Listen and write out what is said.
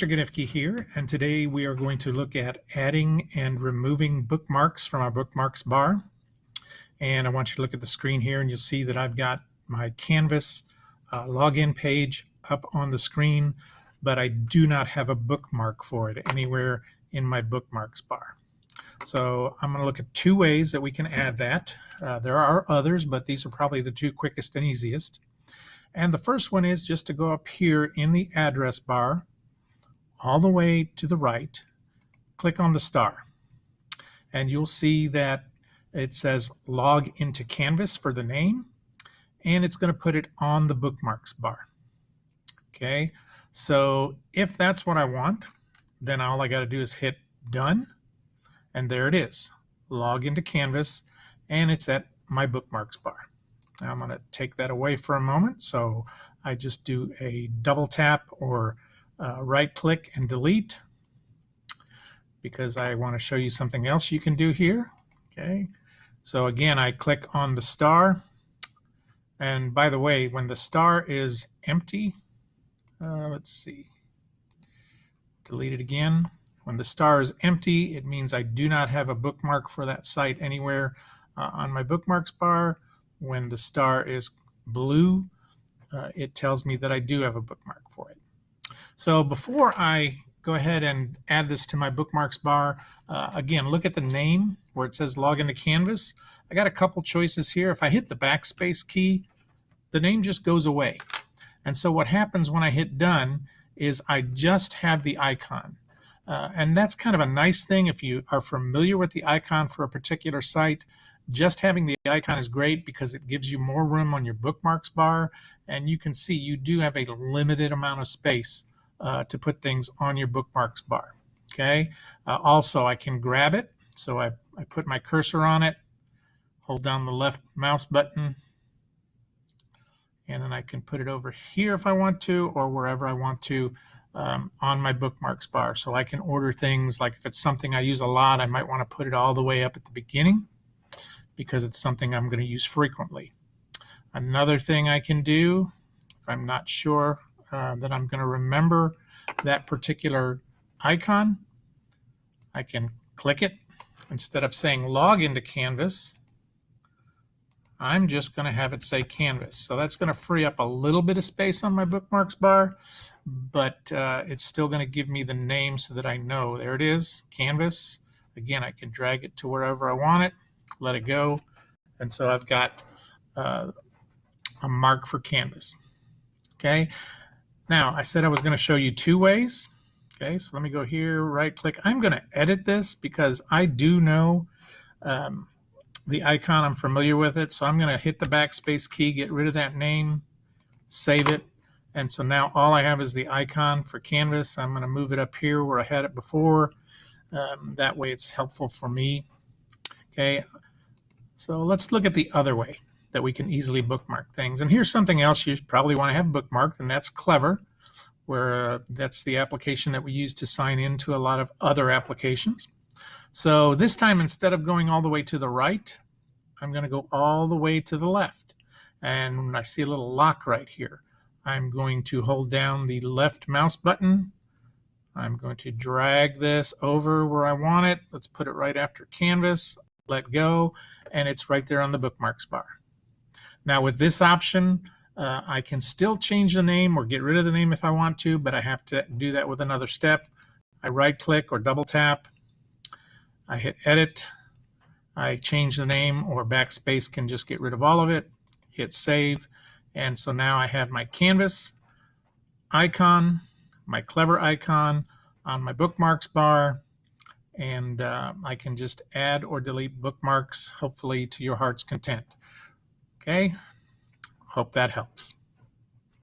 Mr. Ganifke here, and today we are going to look at adding and removing bookmarks from our bookmarks bar. And I want you to look at the screen here, and you'll see that I've got my Canvas login page up on the screen, but I do not have a bookmark for it anywhere in my bookmarks bar. So I'm going to look at two ways that we can add that. There are others, but these are probably the two quickest and easiest. And the first one is just to go up here in the address bar, all the way to the right, click on the star, and you'll see that it says log into Canvas for the name, and it's going to put it on the bookmarks bar. Okay, so if that's what I want, then all I got to do is hit done, and there it is, log into Canvas, and it's at my bookmarks bar. Now I'm going to take that away for a moment, so I just do a double tap or right click and delete, because I want to show you something else you can do here. Okay, so again, I click on the star, and by the way, when the star is empty, let's see, delete it again. When the star is empty, it means I do not have a bookmark for that site anywhere on my bookmarks bar. When the star is blue, it tells me that I do have a bookmark for it. So before I go ahead and add this to my bookmarks bar, again, look at the name where it says log into Canvas. I got a couple choices here. If I hit the backspace key, the name just goes away. And so what happens when I hit done is I just have the icon. And that's kind of a nice thing if you are familiar with the icon for a particular site. Just having the icon is great because it gives you more room on your bookmarks bar, and you can see you do have a limited amount of space to put things on your bookmarks bar. Okay. Also, I can grab it. So I put my cursor on it, hold down the left mouse button, and then I can put it over here if I want to, or wherever I want to on my bookmarks bar. So I can order things like if it's something I use a lot, I might want to put it all the way up at the beginning because it's something I'm going to use frequently. Another thing I can do, if I'm not sure that I'm going to remember that particular icon, I can click it. Instead of saying log into Canvas, I'm just going to have it say Canvas. So that's going to free up a little bit of space on my bookmarks bar, but it's still going to give me the name so that I know. There it is, Canvas. Again, I can drag it to wherever I want it, let it go, and so I've got a mark for Canvas. Okay. Now, I said I was going to show you two ways. Okay, so let me go here, right click. I'm going to edit this because I do know the icon, I'm familiar with it. So I'm going to hit the backspace key, get rid of that name, save it. And so now all I have is the icon for Canvas. I'm going to move it up here where I had it before. That way it's helpful for me. Okay, so let's look at the other way that we can easily bookmark things. And here's something else you probably want to have bookmarked, and that's Clever, where that's the application that we use to sign into a lot of other applications. So this time, instead of going all the way to the right, I'm going to go all the way to the left. And I see a little lock right here. I'm going to hold down the left mouse button. I'm going to drag this over where I want it. Let's put it right after Canvas, let go, and it's right there on the bookmarks bar. Now with this option, I can still change the name or get rid of the name if I want to, but I have to do that with another step. I right click or double tap, I hit edit, I change the name, or backspace can just get rid of all of it, hit save, and so now I have my Canvas icon, my Clever icon on my bookmarks bar, and I can just add or delete bookmarks, hopefully to your heart's content. Okay, hope that helps.